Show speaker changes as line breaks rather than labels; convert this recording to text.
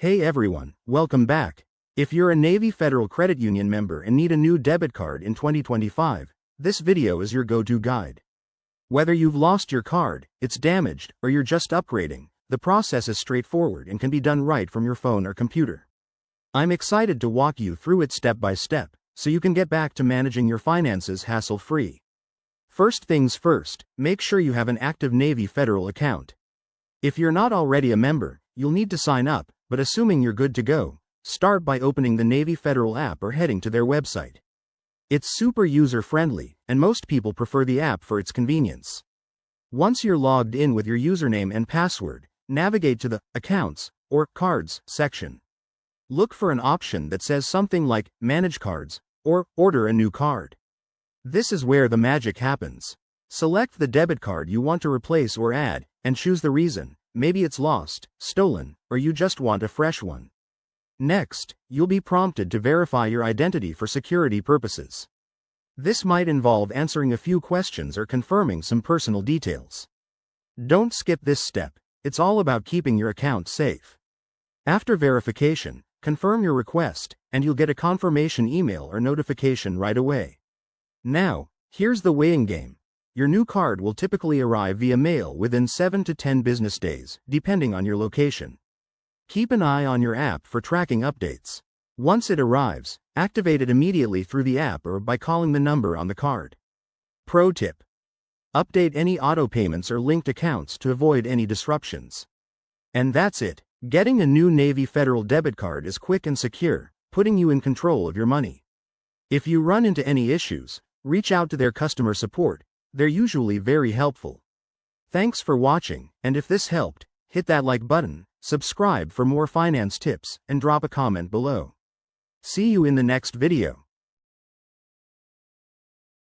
Hey everyone, welcome back. If you're a Navy Federal Credit Union member and need a new debit card in 2025, this video is your go-to guide. Whether you've lost your card, it's damaged, or you're just upgrading, the process is straightforward and can be done right from your phone or computer. I'm excited to walk you through it step by step, so you can get back to managing your finances hassle-free. First things first, make sure you have an active Navy Federal account. If you're not already a member, you'll need to sign up, but assuming you're good to go, start by opening the Navy Federal app or heading to their website. It's super user-friendly, and most people prefer the app for its convenience. Once you're logged in with your username and password, navigate to the Accounts or Cards section. Look for an option that says something like Manage Cards or Order a new card. This is where the magic happens. Select the debit card you want to replace or add, and choose the reason. Maybe it's lost, stolen, or you just want a fresh one. Next, you'll be prompted to verify your identity for security purposes. This might involve answering a few questions or confirming some personal details. Don't skip this step, it's all about keeping your account safe. After verification, confirm your request, and you'll get a confirmation email or notification right away. Now, here's the weighing game. Your new card will typically arrive via mail within 7 to 10 business days, depending on your location. Keep an eye on your app for tracking updates. Once it arrives, activate it immediately through the app or by calling the number on the card. Pro tip: update any auto payments or linked accounts to avoid any disruptions. And that's it. Getting a new Navy Federal debit card is quick and secure, putting you in control of your money. If you run into any issues, reach out to their customer support. They're usually very helpful. Thanks for watching, and if this helped, hit that like button, subscribe for more finance tips, and drop a comment below. See you in the next video.